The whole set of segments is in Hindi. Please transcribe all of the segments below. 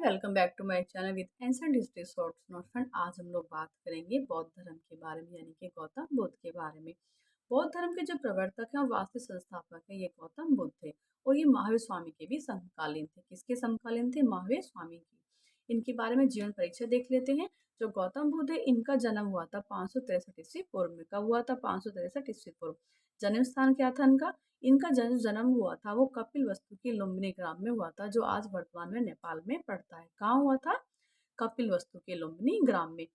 Welcome back to my channel with ancient history shorts note friend. आज हम लोग बात करेंगे बौद्ध धर्म के बारे में, यानी कि गौतम बुद्ध के बारे में। बौद्ध धर्म के जो प्रवर्तक हैं और वास्तु संस्थापक है ये गौतम बुद्ध थे और ये महावीर स्वामी के भी समकालीन थे। किसके समकालीन थे? महावीर स्वामी की। इनके बारे में जीवन परिचय देख लेते हैं। जो गौतम बुद्ध है इनका जन्म हुआ था 563 ईस्वी पूर्व में। कब हुआ था? 563 ईस्वी पूर्व। जन्म स्थान क्या था इनका? इनका जन्म हुआ था वो कपिलवस्तु के लुम्बिनी ग्राम में हुआ था, जो आज वर्तमान में नेपाल में पड़ता है। कहाँ हुआ था? कपिलवस्तु के लुम्बिनी ग्राम में।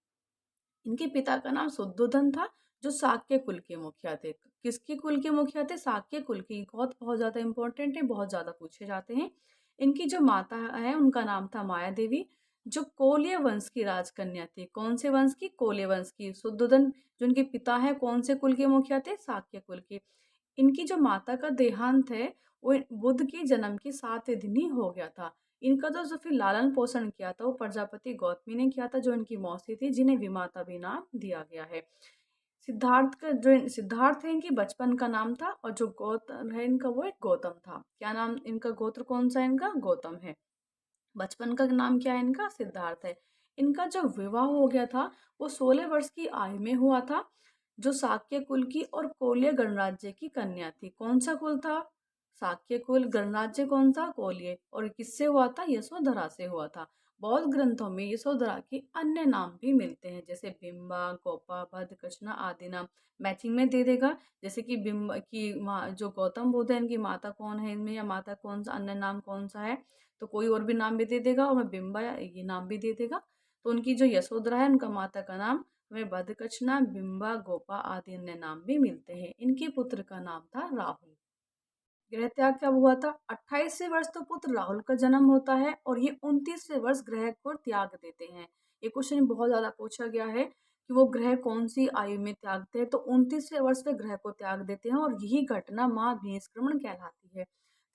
इनके पिता का नाम शुद्धोधन था, जो शाक्य कुल के मुखिया थे। किसके कुल के मुखिया थे? शाक्य कुल की। बहुत ज्यादा इंपॉर्टेंट है, बहुत ज्यादा पूछे जाते हैं। इनकी जो माता है उनका नाम था माया देवी, जो कोल्य वंश की राजकन्या थी। कौन से वंश की? कोल्य वंश की। शुद्धोधन जो इनके पिता है कौन से कुल के मुखिया थे? शाक्य कुल के। इनकी जो माता का देहांत है वो बुद्ध के जन्म के 7वें दिन ही हो गया था। इनका जो फिर लालन पोषण किया था वो प्रजापति गौतमी ने किया था, जो इनकी मौसी थी, जिन्हें विमाता भी नाम दिया गया है। सिद्धार्थ है इनकी बचपन का नाम था, और जो गौतम है इनका वो एक गौतम था। क्या नाम इनका? गोत्र कौन सा है इनका? गौतम है। बचपन का नाम क्या है इनका? सिद्धार्थ है। इनका जो विवाह हो गया था वो 16 वर्ष की आयु में हुआ था, जो शाक्य कुल की और कोल्य गणराज्य की कन्या थी। कौन सा कुल था? शाक्य कुल। गणराज्य कौन सा? कोल्य। और किससे हुआ था? यशोधरा से हुआ था। बौद्ध ग्रंथों में यशोधरा के अन्य नाम भी मिलते हैं, जैसे बिंबा, गोपा, भद्रकृष्णा आदि नाम मैचिंग में दे देगा। जैसे कि बिंब की जो गौतम बुद्ध है इनकी माता कौन है इनमें, या माता कौन सा अन्य नाम कौन सा है, तो कोई और भी नाम भी दे देगा, और मैं बिंबा या ये नाम भी दे देगा। तो उनकी जो यशोधरा है उनका माता का नाम हमें भद्रकृष्णा, बिंबा, गोपा आदि अन्य नाम भी मिलते हैं। इनके पुत्र का नाम था राहुल। गृह त्याग कब हुआ था? 28वें वर्ष तो पुत्र राहुल का जन्म होता है, और ये 29वें वर्ष गृह को त्याग देते हैं। ये क्वेश्चन बहुत ज्यादा पूछा गया है कि वो ग्रह कौन सी आयु में त्यागते हैं, तो 29वें वर्ष में ग्रह को त्याग देते हैं, और यही घटना महाभिनिष्क्रमण कहलाती है।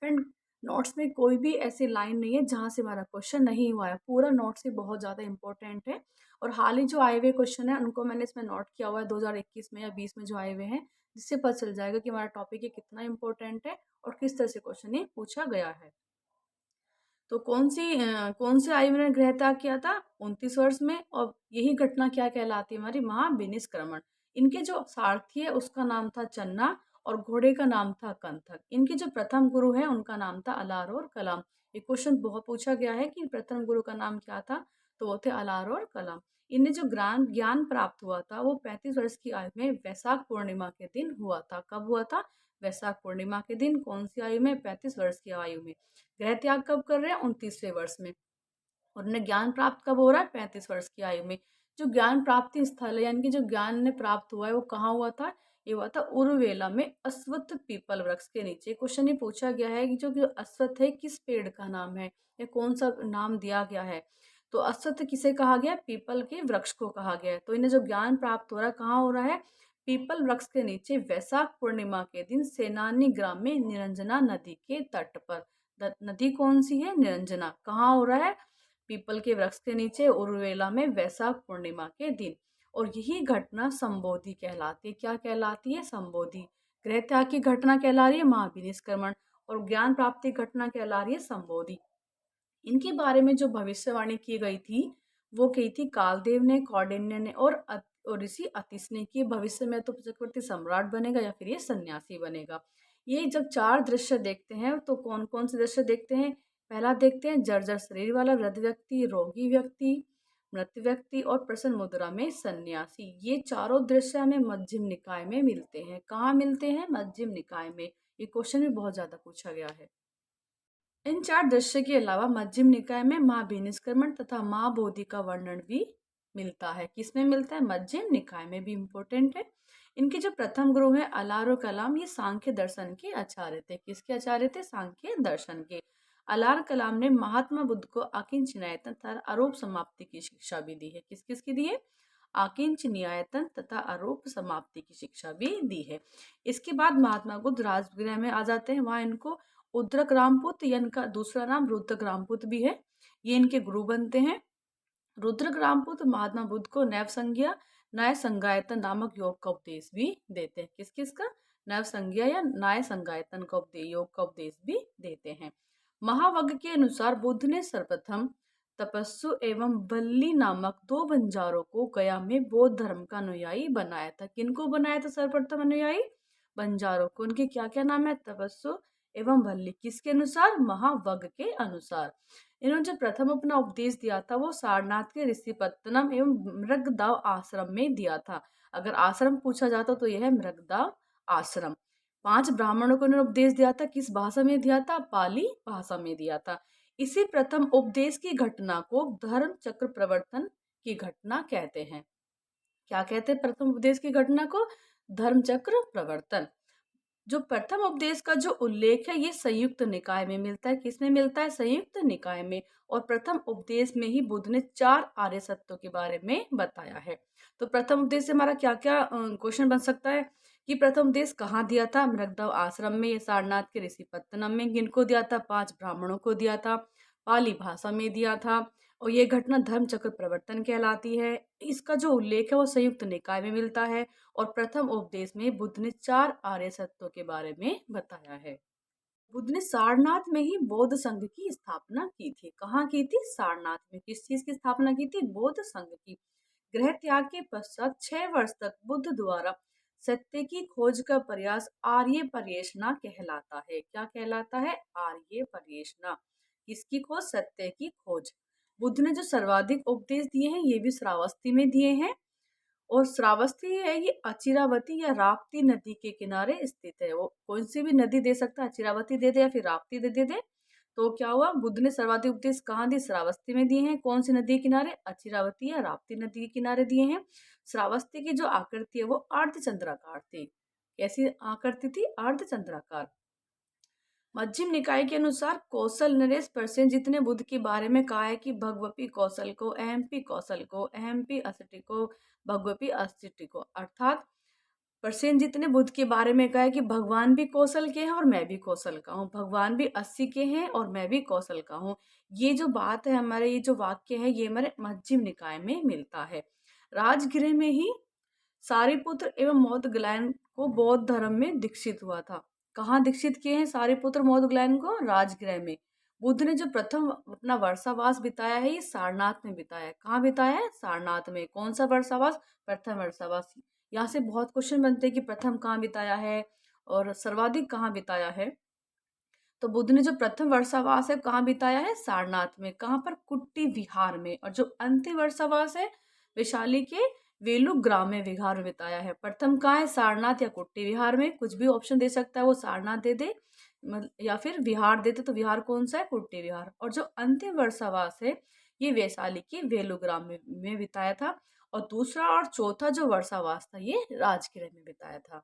फ्रेंड, नोट्स में कोई भी ऐसी लाइन नहीं है जहां से हमारा क्वेश्चन नहीं हुआ है। पूरा नोट्स ही बहुत ज्यादा इंपॉर्टेंट है, और हाल ही जो आए हुए क्वेश्चन है उनको मैंने इसमें नोट किया हुआ है 2021 में या 20 में जो आए हुए हैं, जिससे पता चल जाएगा कि हमारा टॉपिक ये कितना इंपॉर्टेंट है और किस तरह से क्वेश्चन ये पूछा गया है। तो कौन से आयु में गृह त्याग किया था? 29 वर्ष में। और यही घटना क्या कहलाती है? हमारी महाविनिष्क्रमण। इनके जो सारथी है उसका नाम था चन्ना, और घोड़े का नाम था कंथक। इनके जो प्रथम गुरु है उनका नाम था अलार और कलाम। ये क्वेश्चन बहुत पूछा गया है कि प्रथम गुरु का नाम क्या था, तो वो थे अलार और कलाम। इन्हें जो ज्ञान ज्ञान प्राप्त हुआ था वो 35 वर्ष की आयु में वैशाख पूर्णिमा के दिन हुआ था। कब हुआ था? वैशाख पूर्णिमा के दिन। कौन सी आयु में? 35 वर्ष की आयु में। गृह त्याग कब कर रहे हैं? 29वें वर्ष में। और उन्हें ज्ञान प्राप्त कब हो रहा है? 35 वर्ष की आयु में। जो ज्ञान प्राप्ति स्थल है, यानी कि जो ज्ञान ने प्राप्त हुआ है वो कहाँ हुआ था? ये हुआ था उरुवेला में, अश्वत्थ पीपल वृक्ष के नीचे। क्वेश्चन ये पूछा गया है कि जो अश्वत्थ है किस पेड़ का नाम है, या कौन सा नाम दिया गया है? तो अश्वत्थ किसे कहा गया? पीपल के वृक्ष को कहा गया है। तो इन्हें जो ज्ञान प्राप्त हो रहा है कहाँ हो रहा है? पीपल वृक्ष के नीचे वैशाख पूर्णिमा के दिन सेनानी ग्राम में निरंजना नदी के तट पर। नदी कौन सी है? निरंजना। कहाँ हो रहा है? पीपल के वृक्ष के नीचे उरुवेला में वैशाख पूर्णिमा के दिन। और यही घटना संबोधि कहलाती है। क्या कहलाती है? संबोधि। गृह त्याग की घटना कहला रही है महाभिनिष्क्रमण, और ज्ञान प्राप्ति घटना कहला रही है संबोधि। इनके बारे में जो भविष्यवाणी की गई थी वो की थी कालदेव ने, कौंडिन्य ने और ऋषि अतिश ने की। भविष्य में तो चक्रवर्ती सम्राट बनेगा या फिर ये सन्यासी बनेगा। ये जब 4 दृश्य देखते हैं तो कौन कौन से दृश्य देखते हैं? पहला देखते हैं जर्जर शरीर वाला वृद्ध व्यक्ति, रोगी व्यक्ति, मृत व्यक्ति और प्रसन्न मुद्रा में सन्यासी। ये चारों दृश्य हमें मध्यम निकाय में मिलते हैं। कहाँ मिलते हैं? मध्यम निकाय में। ये क्वेश्चन भी बहुत ज्यादा पूछा गया है। इन 4 दृश्य के अलावा मध्यम निकाय में महाभिनिष्क्रमण तथा महाबोधि का वर्णन भी मिलता है। किसमें मिलता है? मध्यम निकाय में भी इम्पोर्टेंट है। इनके जो प्रथम गुरु है अलार और कलाम, ये सांख्य दर्शन के आचार्य थे। किसके आचार्य थे? सांख्य दर्शन के। अलार कलाम ने महात्मा बुद्ध को अकिंचनायतन तथा आरोप समाप्ति की शिक्षा भी दी है। किस किस की दी है? अकिंचनीयतन तथा आरोप समाप्ति की शिक्षा भी दी है। इसके बाद महात्मा बुद्ध राजगृह में आ जाते हैं। वहां इनको उद्रक रामपुत, या इनका दूसरा नाम रुद्रक रामपुत भी है, ये इनके गुरु बनते हैं। रुद्रक रामपुत महात्मा बुद्ध को नैव संज्ञा, न्याय संज्ञायतन नामक योग का उपदेश भी देते हैं। किस किस का? नैव संज्ञा या न्याय संज्ञायतन का उपदेश, योग का उपदेश भी देते हैं। महावग्ग के अनुसार बुद्ध ने सर्वप्रथम तपस्सु एवं वल्ली नामक दो बंजारों को गया में बौद्ध धर्म का अनुयायी बनाया था। किनको बनाया था सर्वप्रथम अनुयायी? बंजारों को। उनके क्या क्या नाम है? तपस्सु एवं वल्ली। किसके अनुसार? महावग के अनुसार। इन्होंने जो प्रथम अपना उपदेश दिया था वो सारनाथ के ऋषिपत्तनम एवं मृगदाव आश्रम में दिया था। अगर आश्रम पूछा जाता तो यह है मृगदाव आश्रम। 5 ब्राह्मणों को इन्होंने उपदेश दिया था। किस भाषा में दिया था? पाली भाषा में दिया था। इसी प्रथम उपदेश की घटना को धर्म चक्र प्रवर्तन की घटना कहते हैं। क्या कहते हैं प्रथम उपदेश की घटना को? धर्म चक्र प्रवर्तन। जो प्रथम उपदेश का जो उल्लेख है ये संयुक्त निकाय में मिलता है। किसमें मिलता है? संयुक्त निकाय में। और प्रथम उपदेश में ही बुद्ध ने 4 आर्य सत्यों के बारे में बताया है। तो प्रथम उपदेश से हमारा क्या क्या क्वेश्चन बन सकता है कि प्रथम उपदेश कहाँ दिया था? मृगदाव आश्रम में, सारनाथ के ऋषिपत्तनम में। किनको दिया था? 5 ब्राह्मणों को दिया था। पाली भाषा में दिया था। और ये घटना धर्म चक्र प्रवर्तन कहलाती है। इसका जो उल्लेख है वो संयुक्त निकाय में मिलता है। और प्रथम उपदेश में बुद्ध ने 4 आर्य सत्यों के बारे में बताया है। बुद्ध ने सारनाथ में ही बौद्ध संघ की स्थापना की थी। कहाँ की थी? सारनाथ में। किस चीज की स्थापना की थी? बौद्ध संघ की। गृह त्याग के पश्चात 6 वर्ष तक बुद्ध द्वारा सत्य की खोज का प्रयास आर्य परियोजना कहलाता है। क्या कहलाता है? आर्य परियोजना। किसकी खोज? सत्य की खोज। बुद्ध ने जो सर्वाधिक उपदेश दिए हैं ये भी श्रावस्ती में दिए हैं। और श्रावस्ती है ये अचिरावती या राप्ती नदी के किनारे स्थित है। वो कौन सी भी नदी दे सकता है, अचिरावती दे दे या फिर राप्ती दे दे। तो क्या हुआ? बुद्ध ने सर्वाधिक उपदेश कहाँ दिए? श्रावस्ती में दिए हैं। कौन सी नदी के किनारे? अचिरावती या राप्ती नदी के किनारे दिए हैं। श्रावस्ती की जो आकृति है वो अर्धचंद्राकार थी। कैसी आकृति थी? अर्धचंद्राकार। मध्यम निकाय के अनुसार कौशल नरेश प्रसेनजीत ने बुद्ध के बारे में कहा है कि भगवती कौशल को, अहमपी कौशल को, अहमपी अस्ति को, भगवती अस्ति को। अर्थात प्रसेनजीत ने बुद्ध के बारे में कहा है कि भगवान भी कौशल के हैं और मैं भी कौशल का हूँ। भगवान भी 80 के हैं और मैं भी कौशल का हूँ। ये जो बात है हमारे, ये जो वाक्य है ये हमारे मध्यम निकाय में मिलता है। राजगृह में ही सारिपुत्र एवं मोदग्लायन को बौद्ध धर्म में दीक्षित हुआ था। कहाँ दीक्षित किए हैं सारिपुत्र मोदग्लायन को? राजगृह में। बुद्ध ने जो प्रथम अपना वर्षावास बिताया है ये सारनाथ में बिताया है। कहाँ बिताया है? सारनाथ में। कौन सा वर्षावास? प्रथम वर्षावास। यहाँ से बहुत क्वेश्चन बनते हैं कि प्रथम कहाँ बिताया है और सर्वाधिक कहाँ बिताया है। तो बुद्ध ने जो प्रथम वर्षावास है कहाँ बिताया है? सारनाथ में। कहाँ पर? कुट्टी विहार में। और जो अंतिम वर्षावास है वैशाली के वेलु ग्राम में विहार में बिताया है। प्रथम कहाँ है? सारनाथ या कुट्टी विहार में। कुछ भी ऑप्शन दे सकता है, वो सारनाथ दे दे या फिर विहार देते। तो विहार कौन सा है? कुट्टी विहार। और जो अंतिम वर्षावास है ये वैशाली के वेलु ग्राम में बिताया था। और दूसरा और चौथा जो वर्षावास था ये राजगृह में बिताया था।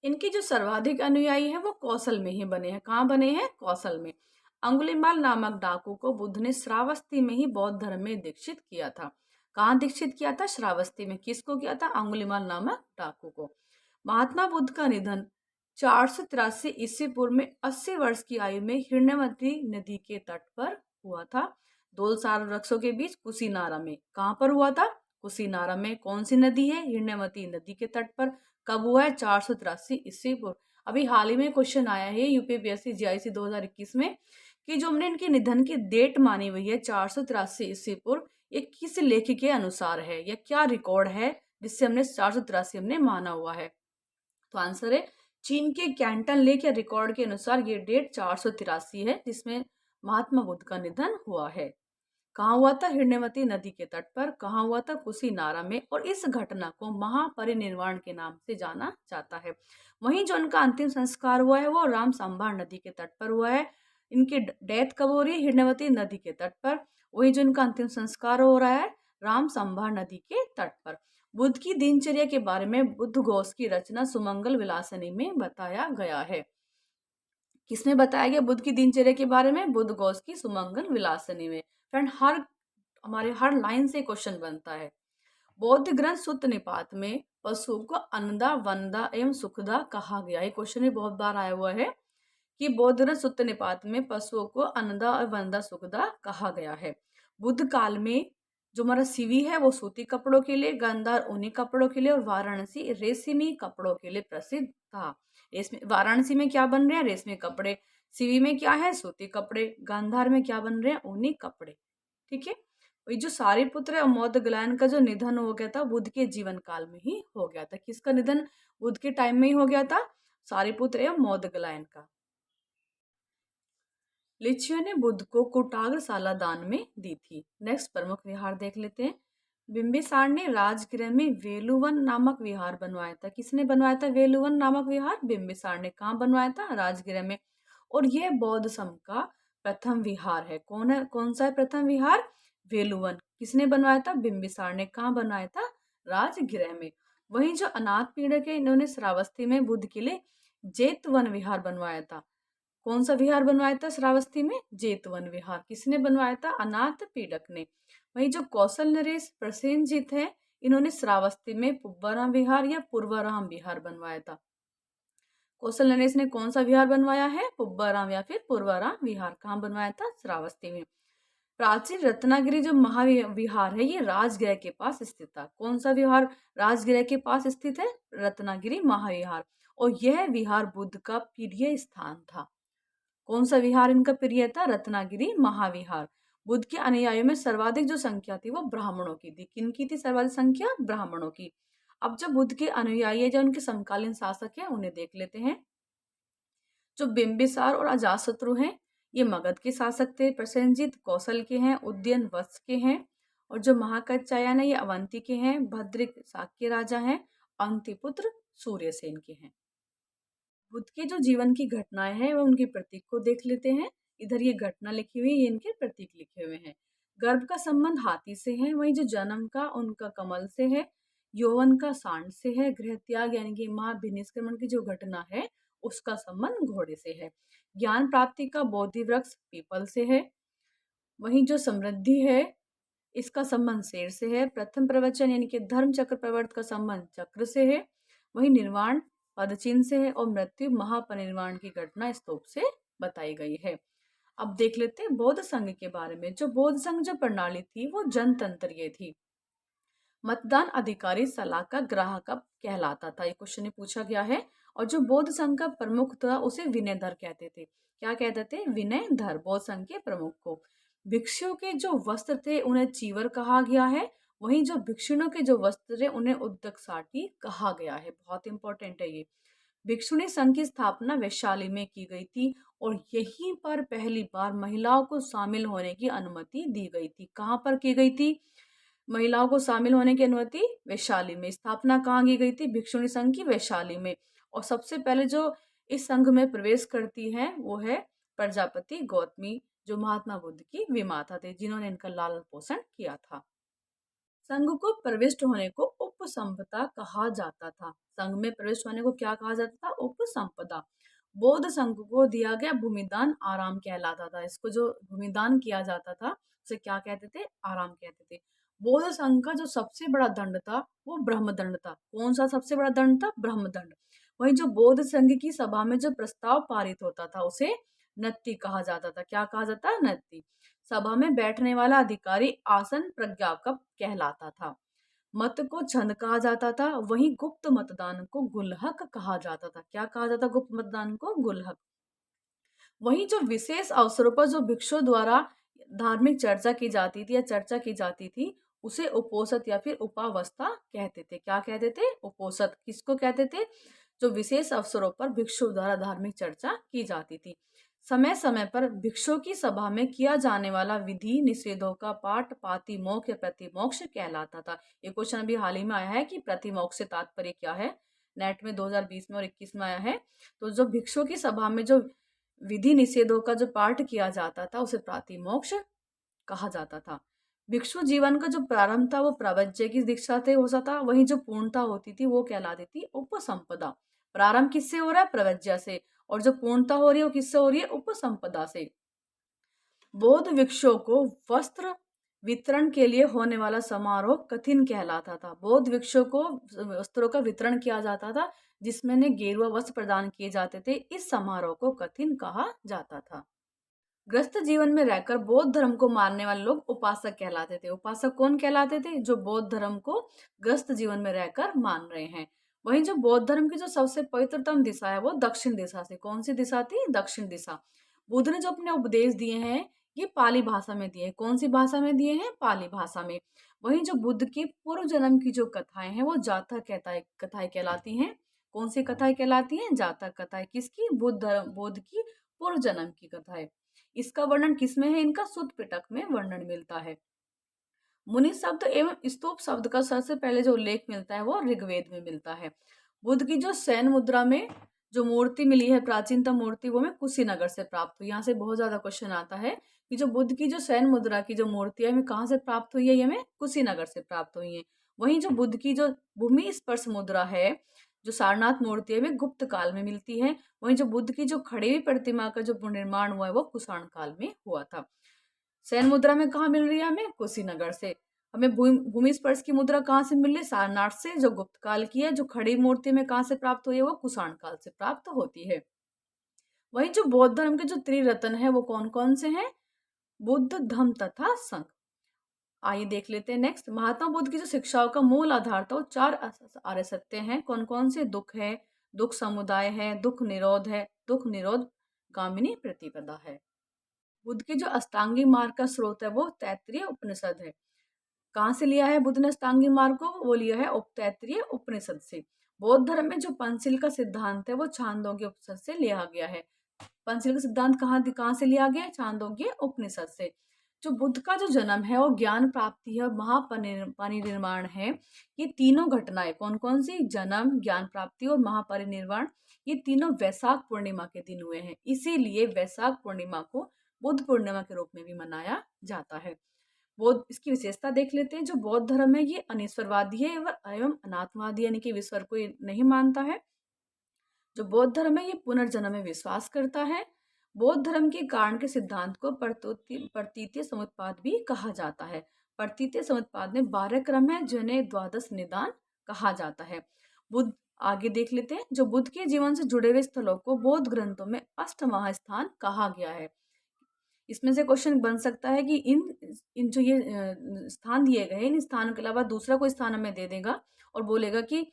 इनके जो सर्वाधिक अनुयायी हैं वो कौशल में ही बने हैं। कहाँ बने हैं? कौशल में। अंगुलीमाल नामक डाकू को बुद्ध ने श्रावस्ती में ही बौद्ध धर्म में दीक्षित किया था। कहाँ दीक्षित किया था? श्रावस्ती में। किसको किया था? अंगुलीमाल नामक डाकू को। महात्मा बुद्ध का निधन 483 ईस्वी पूर्व में 80 वर्ष की आयु में हिरण्यवती नदी के तट पर हुआ था। दो साल वृक्षों के बीच कुशीनारा में। कहाँ पर हुआ था? कुशीनारा में। कौन सी नदी है? हिरण्यवती नदी के तट पर। कब हुआ है? 483 ईस्वी पूर्व। अभी हाल ही में क्वेश्चन आया है यूपीपीएससी जीआईसी 2021 में कि जो हमने इनके निधन की डेट मानी हुई है 483 ईस्वी पूर्व, ये किस लेख के अनुसार है या क्या रिकॉर्ड है जिससे हमने 483 हमने माना हुआ है? तो आंसर है चीन के कैंटन लेख या रिकॉर्ड के अनुसार ये डेट 483 है जिसमें महात्मा बुद्ध का निधन हुआ है। कहाँ हुआ था? हिरण्यवती नदी के तट पर। कहाँ हुआ था? कुशीनारा में। और इस घटना को महापरिनिर्वाण के नाम से जाना जाता है। वहीं जो उनका अंतिम संस्कार हुआ है वो राम सांभर नदी के तट पर हुआ है। इनकी डेथ कब हो रही है? हिरण्यवती नदी के तट पर। वही जो इनका अंतिम संस्कार हो रहा है राम सांभर नदी के तट पर। बुद्ध की दिनचर्या के बारे में बुद्ध घोष की रचना सुमंगल विलासनी में बताया गया है। किसमें बताया गया बुद्ध की दिनचर्या के बारे में? बुद्ध घोष की सुमंगल विलासनी में। फ्रेंड हमारे हर लाइन से क्वेश्चन बनता है। बौद्ध ग्रंथ सुत्त निपात में पशुओं को अन्नदा, वनदा एवं सुखदा कहा गया है। क्वेश्चन भी बहुत बार आया हुआ है कि बौद्ध ग्रंथ सुत्त निपात में पशुओं को अन्नदा और वनदा सुखदा कहा गया है। बुद्ध काल में जो हमारा सिवी है वो सूती कपड़ों के लिए, गांधार ऊनी कपड़ों के लिए और वाराणसी रेशमी कपड़ों के लिए प्रसिद्ध था। वाराणसी में क्या बन रहे हैं? रेशमी कपड़े। सिवी में क्या है? सूती कपड़े। गांधार में क्या बन रहे हैं? ऊनी कपड़े। ठीक है। ये जो सारिपुत्र और मौदगलायन का जो निधन हो गया था बुद्ध के जीवन काल में ही हो गया था। किसका निधन बुद्ध के टाइम में ही हो गया था? सारिपुत्र एवं मौदगलायन का। लिच्छियों ने बुद्ध को कुटाग्रशाला दान में दी थी। नेक्स्ट प्रमुख विहार देख लेते हैं। बिंबिसार ने राजगृह में वेलुवन नामक विहार बनवाया था। किसने बनवाया था वेलुवन नामक विहार? बिंबिसार ने। कहाँ बनवाया था? राजगृह में। और यह बौद्ध संघ का प्रथम विहार है। कौन सा है प्रथम विहार? वेलुवन। किसने बनवाया था? बिंबिसार ने। कहाँ बनवाया था? राजगृह में। वहीं जो अनाथ पीड़क है इन्होंने श्रावस्ती में बुद्ध के लिए जेतवन विहार बनवाया था। कौन सा विहार बनवाया था श्रावस्ती में? जेतवन विहार। किसने बनवाया था? अनाथ पीड़क ने। वहीं जो कौशल नरेश प्रसेनजीत है इन्होंने श्रावस्ती में पुब्बाराम विहार या पूर्वाराम विहार बनवाया था। कौशल नरेश ने कौन सा विहार बनवाया है? पुब्बाराम या फिर पूर्वाराम विहार। कहाँ बनवाया था? श्रावस्ती में। प्राचीन रत्नागिरी जो महाविहार है ये राजगृह के पास स्थित था। कौन सा विहार राजगृह के पास स्थित है? रत्नागिरी महाविहार। और यह विहार बुद्ध का प्रिय स्थान था। कौन सा विहार इनका प्रिय था? रत्नागिरी महाविहार। बुद्ध के अनुयायियों में सर्वाधिक जो संख्या थी वो ब्राह्मणों की थी। किनकी थी सर्वाधिक संख्या? ब्राह्मणों की। अब जो बुद्ध के अनुयायी है जो उनके समकालीन शासक है उन्हें देख लेते हैं। जो बिंबिसार और अजातशत्रु हैं ये मगध के शासक थे। प्रसेनजीत कौशल के हैं, उदयन वत्स के हैं। और जो महाकात्यायन है ये अवंती के हैं, भद्रिक शाक्य राजा हैं, अंतिपुत्र सूर्यसेन के हैं। बुद्ध के जो जीवन की घटनाएं हैं वो उनके प्रतीक को देख लेते हैं। इधर ये घटना लिखी हुई है, ये इनके प्रतीक लिखे हुए हैं। गर्भ का संबंध हाथी से है, वहीं जो जन्म का उनका कमल से है। यौवन का सांड से है। गृह त्याग यानी कि महाभिनिष्क्रमण की जो घटना है उसका संबंध घोड़े से है। ज्ञान प्राप्ति का बोधि वृक्ष पीपल से है। वहीं जो समृद्धि है इसका संबंध शेर से है। प्रथम प्रवचन यानी कि धर्म चक्र प्रवर्त का संबंध चक्र से है। वहीं निर्वाण पदचिन्ह से है। और मृत्यु महापरिनिर्वाण की घटना स्तूप से बताई गई है। अब देख लेते हैं बौद्ध संघ के बारे में। जो बौद्ध संघ जो प्रणाली थी वो जनतंत्रीय थी। मतदान अधिकारी सलाहकार ग्राहक कहलाता था। ये क्वेश्चन पूछा गया है। और जो बौद्ध संघ का प्रमुख था उसे विनयधर कहते थे। क्या कहते थे? विनयधर बौद्ध संघ के प्रमुख को। भिक्षुओं के जो वस्त्र थे उन्हें चीवर कहा गया है। वहीं जो भिक्षुणों के जो वस्त्र थे उन्हें उद्दक साटी कहा गया है। बहुत इंपॉर्टेंट है ये। भिक्षुणी संघ की स्थापना वैशाली में की गई थी और यहीं पर पहली बार महिलाओं को शामिल होने की अनुमति दी गई थी। कहाँ पर की गई थी महिलाओं को शामिल होने की अनुमति? वैशाली में। स्थापना कहाँ की गई थी? भिक्षुणी संघ की वैशाली में। और सबसे पहले जो इस संघ में प्रवेश करती है वो है प्रजापति गौतमी जो महात्मा बुद्ध की विमाता थे जिन्होंने इनका लालन पोषण किया था। संघ को प्रविष्ट होने को उपसंपदा कहा जाता था। संघ में प्रविष्ट होने को क्या कहा जाता था? उपसंपदा। बौद्ध संघ को दिया गया भूमिदान आराम कहलाता था। इसको जो भूमिदान किया जाता था उसे क्या कहते थे? आराम कहते थे। बौद्ध संघ का जो सबसे बड़ा दंड था वो ब्रह्मदंड था। कौन सा सबसे बड़ा दंड था? ब्रह्मदंड। वहीं जो बौद्ध संघ की सभा में जो प्रस्ताव पारित होता था उसे नत्थी कहा जाता था। क्या कहा जाता? नत्थी। सभा में बैठने वाला अधिकारी आसन प्रज्ञापक कहलाता था। मत को छंद कहा जाता था। वहीं गुप्त मतदान को गुल्हक कहा जाता था। क्या कहा जाता? गुप्त मतदान को गुल्हक। वहीं जो विशेष अवसरों पर जो भिक्षुओं द्वारा धार्मिक चर्चा की जाती थी या चर्चा की जाती थी उसे उपोषद या फिर उपावस्था कहते थे। क्या कहते थे? उपोषद। किसको कहते थे? जो विशेष अवसरों पर भिक्षुओं द्वारा धार्मिक चर्चा की जाती थी। समय समय पर भिक्षुओं की सभा में किया जाने वाला विधि निषेधों का पाठ पातिमोक्ष या प्रतिमोक्ष कहलाता था। ये क्वेश्चन अभी हाल ही में आया है कि प्रतिमोक्ष से तात्पर्य क्या है। नेट में 2020 में और 21 में आया है। तो जो भिक्षुओं की सभा में जो विधि निषेधों का जो पाठ किया जाता था उसे प्रातिमोक्ष कहा जाता था। भिक्षु जीवन का जो प्रारंभ था वो प्रवज्य की दीक्षा से होता था। वहीं जो पूर्णता होती थी वो कहलाती थी उपसंपदा। प्रारंभ किससे हो रहा है? प्रवज्य से। और जो पूर्णता हो रही है वो किससे हो रही है? उपसंपदा से। बौद्ध भिक्षुओं को वस्त्र वितरण के लिए होने वाला समारोह कथिन कहलाता था। बौद्ध भिक्षुओं को वस्त्रों का वितरण किया जाता था जिसमें ने गेरुआ वस्त्र प्रदान किए जाते थे। इस समारोह को कथिन कहा जाता था। ग्रस्त जीवन में रहकर बौद्ध धर्म को मानने वाले लोग उपासक कहलाते थे। उपासक कौन कहलाते थे? जो बौद्ध धर्म को ग्रस्त जीवन में रहकर मान रहे हैं। वहीं जो बौद्ध धर्म की जो सबसे पवित्रतम दिशा है वो दक्षिण दिशा से। कौन सी दिशा थी? दक्षिण दिशा। बुद्ध ने जो अपने उपदेश दिए हैं ये पाली भाषा में दिए हैं। कौन सी भाषा में दिए हैं? पाली भाषा में। वहीं जो बुद्ध के पूर्व जन्म की जो कथाएं हैं वो जातक कथाएं कहलाती हैं। कौन सी कथाएं कहलाती हैं? जातक कथाएं। किसकी? बुद्ध की पूर्व जन्म की कथाएं। इसका वर्णन किसमें है? इनका सुत्त पिटक में वर्णन मिलता है। मुनि शब्द एवं स्तूप शब्द का सबसे पहले जो उल्लेख मिलता है वो ऋग्वेद में मिलता है। बुद्ध की जो शयन मुद्रा में जो मूर्ति मिली है, प्राचीनतम मूर्ति, वो हमें कुशीनगर से प्राप्त हुई। यहाँ से बहुत ज्यादा क्वेश्चन आता है कि जो बुद्ध की जो शयन मुद्रा की जो मूर्ति है हमें कहाँ से प्राप्त हुई है? ये हमें कुशीनगर से प्राप्त हुई है। वहीं जो बुद्ध की जो भूमि स्पर्श मुद्रा है, जो सारनाथ मूर्ति है, वे गुप्त काल में मिलती है। वहीं जो बुद्ध की जो खड़ी हुई प्रतिमा का जो निर्माण हुआ है वो कुषाण काल में हुआ था। शयन मुद्रा में कहाँ मिल रही है? हमें कुशीनगर से। हमें भूमि स्पर्श की मुद्रा कहाँ से मिल रही है? सारनाथ से, जो गुप्त काल की है। जो खड़ी मूर्ति में कहाँ से प्राप्त हुई है? वो कुषाण काल से प्राप्त होती है। वही जो बौद्ध धर्म के जो त्रिरत्न है वो कौन कौन से हैं? बुद्ध, धम्म तथा संघ। आइए देख लेते हैं नेक्स्ट। महात्मा बुद्ध की जो शिक्षाओं का मूल आधार था वो 4 आर्य सत्य हैं। कौन कौन से? दुख है, दुख समुदाय है, दुख निरोध है, दुख निरोध गामिनी प्रतिपदा है। बुद्ध के जो अष्टांगी मार्ग का स्रोत है वो तैत्तिरीय उपनिषद है। कहाँ से लिया है बुद्ध ने अष्टांगी मार्ग को? वो लिया है तैत्तिरीय उपनिषद से। बौद्ध धर्म में जो पंचशील का सिद्धांत है वो छांदोग्य उपनिषद से लिया गया है। पंचशील का सिद्धांत कहाँ से लिया गया है? छांदोग्य उपनिषद से। जो बुद्ध का जो जन्म है और ज्ञान प्राप्ति है, महापरिनिर्वाण है, ये तीनों घटनाएं कौन कौन सी? जन्म, ज्ञान प्राप्ति और महापरिनिर्वाण, ये तीनों वैशाख पूर्णिमा के दिन हुए हैं। इसीलिए वैशाख पूर्णिमा को बुद्ध पूर्णिमा के रूप में भी मनाया जाता है। बौद्ध, इसकी विशेषता देख लेते हैं। जो बौद्ध धर्म है ये अनिश्वरवादी है एवं अनात्मवादी, यानी कि ईश्वर को ये नहीं मानता है। जो बौद्ध धर्म है ये पुनर्जन्म में विश्वास करता है। बौद्ध धर्म के कारण के सिद्धांत को प्रतीतीय समुत्पाद भी कहा जाता है। प्रतीतीय समुत्पाद में 12 क्रम है जिन्हें द्वादश निदान कहा जाता है। बुद्ध, आगे देख लेते हैं। जो बुद्ध के जीवन से जुड़े हुए स्थलों को बौद्ध ग्रंथों में अष्टमहास्थान कहा गया है। इसमें से क्वेश्चन बन सकता है कि इन इन जो ये स्थान दिए गए, इन स्थानों के अलावा दूसरा कोई स्थान हमें दे देगा और बोलेगा कि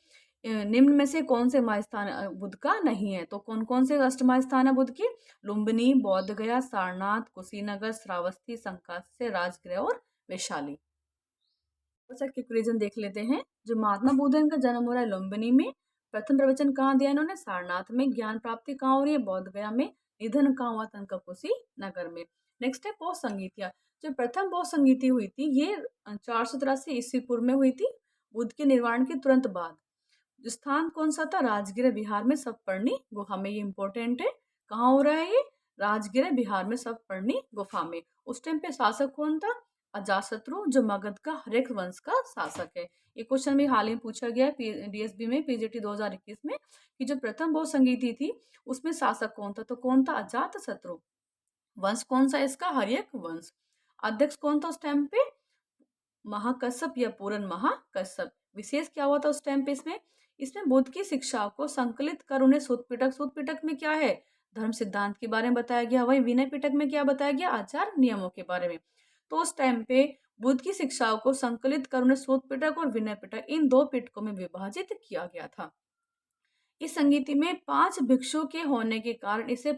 निम्न में से कौन से महास्थान बुद्ध का नहीं है। तो कौन कौन से अष्टमहास्थान स्थान है बुद्ध की? लुम्बिनी, बोध गया, सारनाथ, कुशीनगर, श्रावस्ती, संकास्य, राजगृह और वैशाली। क्वेश्चन देख लेते हैं। जो महात्मा बुद्ध का जन्म हो रहा है लुम्बिनी में। प्रथम प्रवचन कहाँ दिया इन्होंने? सारनाथ में। ज्ञान प्राप्ति कहाँ हो रही है? बोध गया में। निधन कहाँ हुआ था इनका? कुशीनगर में। नेक्स्ट है बौद्ध संगीतिया। जो प्रथम बौद्ध संगीति हुई थी ये 483 ईस्वी पूर्व में हुई थी, बुद्ध के निर्वाण के तुरंत बाद। स्थान कौन सा था? राजगृह बिहार में सप्तपर्णी गुफा में। ये इंपॉर्टेंट है। कहाँ हो रहा है ये? राजगृह बिहार में सप्तपर्णी गुफा में। उस टाइम पे शासक कौन था? अजातशत्रु, जो मगध का हर्यक वंश का शासक है। ये क्वेश्चन भी हाल ही में पूछा गया डीएसबी में पीजीटी 2021 में कि जो प्रथम बौद्ध संगीति थी उसमें शासक कौन था? तो कौन था? अजातशत्रु। वंश कौन सा इसका? हर्यक वंश। अध्यक्ष कौन था उस टाइम पे? महाकश्यप या पूरन महाकश्यप। विशेष क्या हुआ था उस टाइम पे? इसमें बुद्ध की शिक्षा को संकलित कर उन्हें सूत पिटक में क्या है? धर्म सिद्धांत के बारे में बताया गया। वहीं विनय पिटक में क्या बताया गया? आचार नियमों के बारे में। तो उस टाइम पे बुद्ध की शिक्षाओं को संकलित कर उन्हें सूत पिटक और विनय पिटक, इन 2 पिटकों में विभाजित किया गया था। इस संगीति में 5 भिक्षु के होने के कारण इसे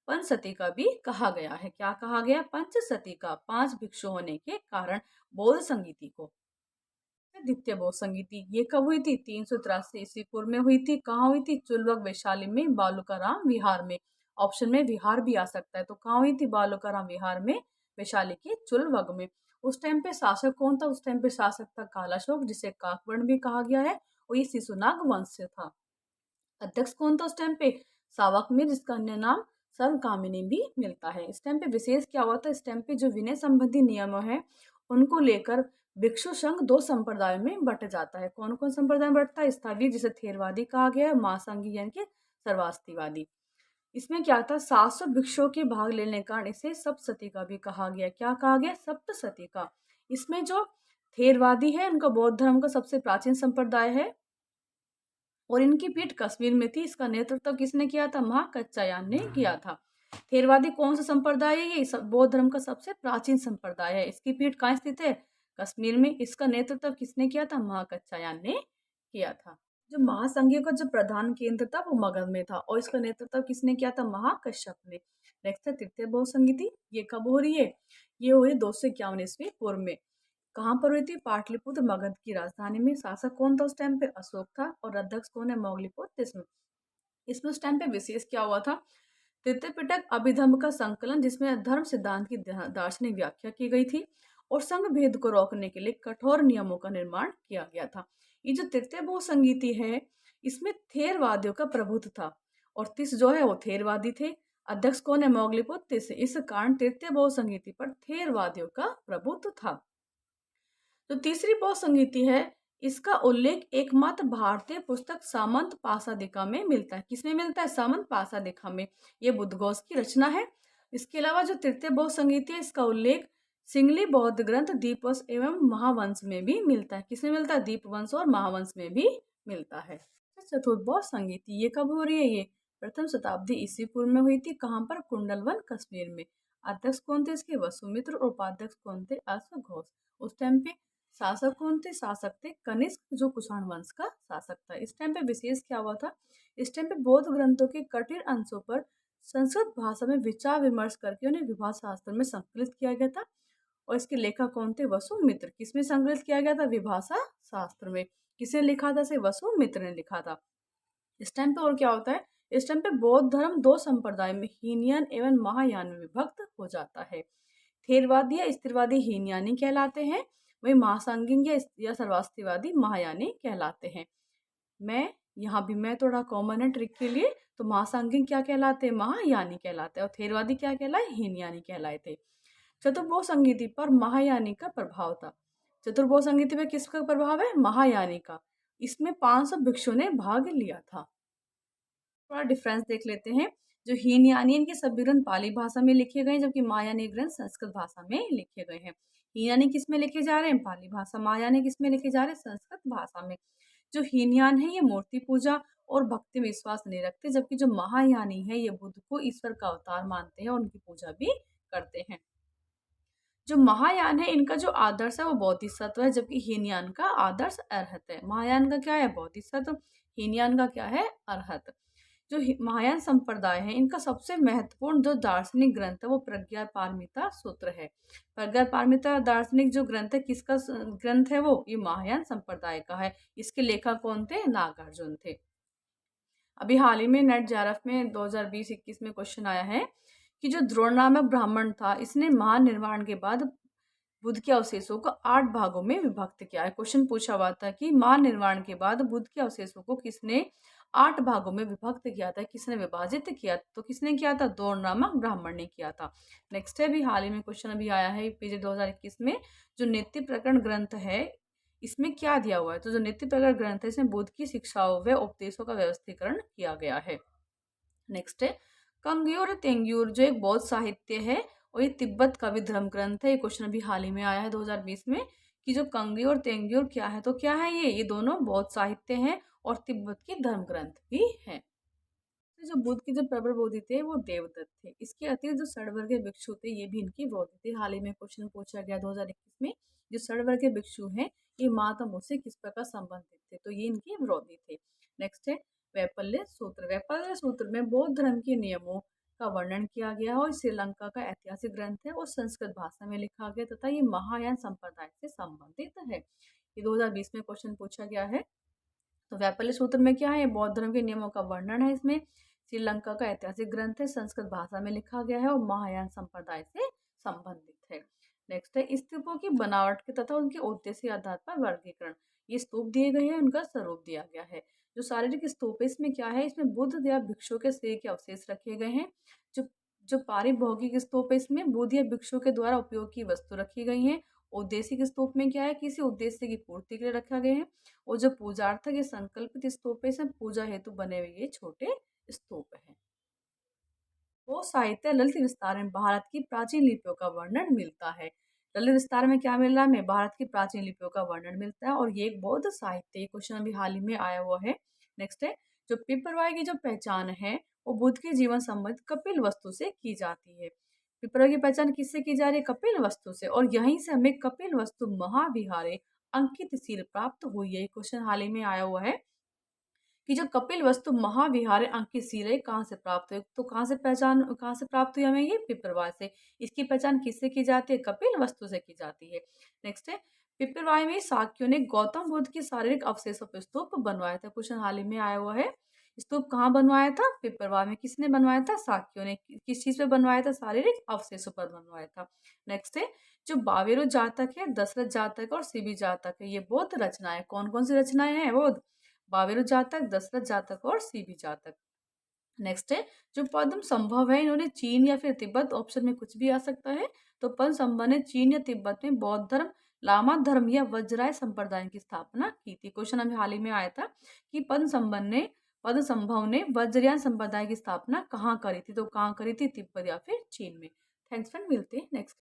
पंचसती का भी कहा गया है। क्या कहा गया? पंचसती का। 5 भिक्षु होने के कारण बौद्ध संगीति को। द्वितीय बौद्ध संगीति ये कब हुई थी? 383 ईस्वी पूर्व में हुई थी। कहाँ हुई थी? चुलवक वैशाली में, बालूकाराम विहार में। ऑप्शन में विहार भी आ सकता है। तो कहाँ हुई थी? बालूकाराम विहार में, वैशाली के चुलवक में। उस टाइम पे शासक कौन था? उस टाइम पे शासक था कालाशोक, जिसे काकवर्ण भी कहा गया है, और ये शिशुनाग वंश से था। अध्यक्ष कौन था उस टाइम पे? सावक में, जिसका अन्य नाम सर्वकामिनी भी मिलता है। इस टाइम पे विशेष क्या हुआ था? इस टाइम पे जो विनय संबंधी नियम है उनको लेकर भिक्षु संघ 2 संप्रदायों में बट जाता है। कौन कौन संप्रदाय बटता है? स्थवीर, जिसे थेरवादी कहा गया है, महासंघी यानी कि सर्वास्तिवादी। इसमें क्या था? 700 भिक्षुओं के भाग लेने का इसे सप्तसती का भी कहा गया। क्या कहा गया? सप्तसती का। इसमें जो थेरवादी है उनका बौद्ध धर्म का सबसे प्राचीन संप्रदाय है और इनकी पीठ कश्मीर में थी। इसका नेतृत्व किसने किया था? महाकच्चायान ने किया था। थेरवादी कौन सा संप्रदाय है? ये बौद्ध धर्म का सबसे प्राचीन संप्रदाय है। इसकी पीठ कहाँ स्थित है? कश्मीर में। इसका नेतृत्व किसने किया था? महाकच्चायान ने किया था। जो महासंघियों का जो प्रधान केंद्र था वो मगध में था और इसका नेतृत्व किसने किया था? महाकश्यप ने। नेक्स्ट है तृतीय बहुसंगीति। ये कब हो रही है? ये हो रही है 251 ईस्वी पूर्व में। कहाँ पर हुई थी? पाटलिपुत्र मगध की राजधानी में। शासक कौन था उस टाइम पे? अशोक था। और अध्यक्ष कौन है? मौलिपुत्र। इसमें उस टाइम पे विशेष क्या हुआ था? तृतीय पिटक अभिधर्म का संकलन, जिसमें धर्म सिद्धांत की दार्शनिक व्याख्या की गई थी और संघ भेद को रोकने के लिए कठोर नियमों का निर्माण किया गया था। ये जो तृतीय बहुसंगीति है, इसमें थेरवादियों का प्रभुत्व था और तिस जो है वो थेरवादी थे। अध्यक्ष कौन है? मौग्लिपुत्र। इस कारण तृतीय बहुसंगीति पर थेरवादियों का प्रभुत्व था। जो तीसरी बहुसंगीति है, इसका उल्लेख एकमात्र भारतीय पुस्तक सामंत पासादिका में मिलता है। किसमें मिलता है? सामंत पासादिका में। ये बुद्धघोष की रचना है। इसके अलावा जो तृतीय बहुसंगीति है, इसका उल्लेख सिंगली बौद्ध ग्रंथ दीपवंश एवं महावंश में भी मिलता है। किसमें मिलता है? दीपवंश और महावंश में भी मिलता है। चतुर्थ बहुसंगीति ये कब हो रही है? ये प्रथम शताब्दी ईस्वी पूर्व में हुई थी। कहाँ पर? कुंडलवन कश्मीर में। अध्यक्ष कौन थे इसके? वसुमित्र। और उपाध्यक्ष कौन थे? अश्वघोष। उस टाइम पे शासक कौन थे? शासक थे कनिष्क, जो कुषाण वंश का शासक था। इस टाइम पे विशेष क्या हुआ था? इस टाइम पे बौद्ध ग्रंथों के कठिन अंशों पर संस्कृत भाषा में विचार विमर्श करके उन्हें विभाषा शास्त्र में संकलित किया गया था। और इसके लेखक कौन थे? वसुमित्र। किसमें संकलित किया गया था? विभाषा शास्त्र में। किसने लिखा था? से वसुमित्र ने लिखा था। इस टाइम पे और क्या होता है? इस टाइम पे बौद्ध धर्म दो संप्रदाय में हीनयान एवं महायान में विभक्त हो जाता है। थेरवादी या स्थिरवादी हीनयानी कहलाते हैं, वही महासांगिक या सर्वास्तिवादी महायानी कहलाते हैं। यहाँ भी मैं थोड़ा कॉमन है ट्रिक के लिए। तो महासांगिक क्या कहलाते हैं? महायानी कहलाते हैं। और थेरवादी क्या कहलाए? हीनयानी कहलाए थे। चतुर्भुज संगीति पर महायानी का प्रभाव था। चतुर्भुज संगीति में किसका प्रभाव है? महायानी का। इसमें 500 भिक्षुओं ने भाग लिया था। थोड़ा डिफरेंस देख लेते हैं। जो हीनयानी इनके सभी ग्रंथ पाली भाषा में लिखे गए, जबकि महायानी ग्रंथ संस्कृत भाषा में लिखे गए हैं। हीनयानी किस में लिखे जा रहे हैं? पाली भाषा। महायानी किस में लिखे जा रहे हैं? संस्कृत भाषा में। जो हीनयान है ये मूर्ति पूजा और भक्ति विश्वास नहीं रखते, जबकि जो महायानी है ये बुद्ध को ईश्वर का अवतार मानते हैं और उनकी पूजा भी करते हैं। जो महायान है इनका जो आदर्श है वो बोधिसत्व है, जबकि हीनयान का आदर्श अरहत है। महायान का क्या है? बोधिसत्व। हीनयान का क्या है? अरहत। जो महायान संप्रदाय है इनका सबसे महत्वपूर्ण जो दार्शनिक ग्रंथ है वो प्रज्ञा पारमिता सूत्र है। प्रज्ञा पारमिता दार्शनिक जो ग्रंथ है, किसका ग्रंथ है वो? ये महायान संप्रदाय का है। इसके लेखक कौन थे? नागार्जुन थे। अभी हाल ही में नेट जेआरएफ में 2020-21 में क्वेश्चन आया है कि जो द्रोण नामक ब्राह्मण था, इसने महानिर्वाण के बाद बुद्ध के अवशेषों को 8 भागों में विभक्त किया है। क्वेश्चन पूछा हुआ था कि महानिर्वाण के बाद बुद्ध के अवशेषों को किसने 8 भागों में विभक्त किया था, किसने विभाजित किया? तो किसने किया था? द्रोण नामक ब्राह्मण ने किया था। नेक्स्ट है, भी हाल ही में क्वेश्चन अभी आया है पेज 2021 में, जो नीति प्रकरण ग्रंथ है इसमें क्या दिया हुआ है? तो जो नीति प्रकरण ग्रंथ है इसमें बुद्ध की शिक्षाओं व उपदेशों का व्यवस्थीकरण किया गया है। नेक्स्ट है कंग्यूर तेंग्यूर, जो एक बौद्ध साहित्य है और ये तिब्बत का भी धर्म ग्रंथ है। ये क्वेश्चन अभी हाल ही में आया है 2020 में कि जो कंग्यूर तेंग्यूर क्या है, तो क्या है ये दोनों बौद्ध साहित्य हैं और तिब्बत के धर्म ग्रंथ भी हैं। तो जो बुद्ध के जो प्रबल बोधि थे वो देवदत्त थे। इसके अतिरिक्त जो षडवर्गीय भिक्षु थे ये भी इनकी बोधि थे। हाल ही में क्वेश्चन पूछा गया 2021 में, जो षडवर्गीय भिक्षु हैं ये माता मुझ से किस प्रकार संबंधित थे, तो ये इनके विरोधी थे। नेक्स्ट है वैपल्य सूत्र। वैपल्य सूत्र में बौद्ध धर्म के नियमों का वर्णन किया गया है और श्रीलंका का ऐतिहासिक ग्रंथ है और संस्कृत भाषा में लिखा गया तथा ये महायान संप्रदाय से संबंधित है। ये 2020 में क्वेश्चन पूछा गया है। तो वैपल्य सूत्र में क्या है? बौद्ध धर्म के नियमों का वर्णन है। इसमें श्रीलंका का ऐतिहासिक ग्रंथ है, संस्कृत भाषा में लिखा गया है और महायान संप्रदाय से संबंधित है। नेक्स्ट है स्तूपों की बनावट के तथा उनके उद्देश्य के आधार पर वर्गीकरण। ये स्तूप दिए गए हैं, उनका स्वरूप दिया गया है। जो शारीरिक स्तूप है इसमें क्या है? इसमें बुद्ध या भिक्षु के शरीर के अवशेष रखे गए हैं। जो जो पारिभौगिक स्तूप है इसमें बुद्ध या भिक्षु के द्वारा उपयोग की वस्तु रखी गई है। औदेशिक स्तूप में क्या है? किसी उद्देश्य की पूर्ति के लिए रखा गया है। और जो पूजार्थक या संकल्पित स्तूप है इसमें पूजा हेतु बने हुए ये छोटे स्तूप है। वो साहित्य ललित विस्तार में भारत की प्राचीन लिपियों का वर्णन मिलता है। ललित विस्तार में क्या मिल रहा है? हमें भारत की प्राचीन लिपियों का वर्णन मिलता है और ये एक बौद्ध साहित्य। क्वेश्चन अभी हाल ही में आया हुआ है। नेक्स्ट है जो पिपरवाई की जो पहचान है वो बुद्ध के जीवन संबंधित कपिल वस्तु से की जाती है। पिपरवाई की पहचान किससे की जा रही है? कपिल वस्तु से। और यहीं से हमें कपिल वस्तु महाविहारे अंकित सील प्राप्त हुई है। क्वेश्चन हाल ही में आया हुआ है कि जो कपिल वस्तु महाविहार अंकित शिला कहाँ से प्राप्त हुई, तो कहाँ से प्राप्त हुई हमें ये पिपरवाय से। इसकी पहचान किससे की जाती है, कपिल वस्तु से की जाती है। नेक्स्ट है पिपरवाय में शाक्यों ने गौतम बुद्ध की शारीरिक अवशेषों पर स्तूप बनवाया था। क्वेश्चन हाल ही में आया हुआ है, स्तूप कहाँ बनवाया था, पिपरवाय में। किसने बनवाया था, शाक्यों ने। किस चीज पे बनवाया था, शारीरिक अवशेषों पर बनवाया था। नेक्स्ट है जो बावेरु जातक है, दशरथ जातक और शिवी जातक है, ये बौद्ध रचनाएं। कौन कौन सी रचनाएं हैं, बौद्ध, बावेरु जातक, दशरथ जातक और शिवी जातक। नेक्स्ट है जो पद्म संभव है, इन्होंने चीन या फिर तिब्बत, ऑप्शन में कुछ भी आ सकता है। तो पद्म संभव ने चीन या तिब्बत में बौद्ध धर्म, लामा धर्म या वज्राय संप्रदाय की स्थापना की थी। क्वेश्चन हमें हाल ही में आया था कि पद्म संभव ने वज्रयान संप्रदाय की स्थापना कहाँ करी थी, तो कहाँ करी थी, तिब्बत या फिर चीन में। थैंक्स फ्रेंड, मिलते हैं नेक्स्ट।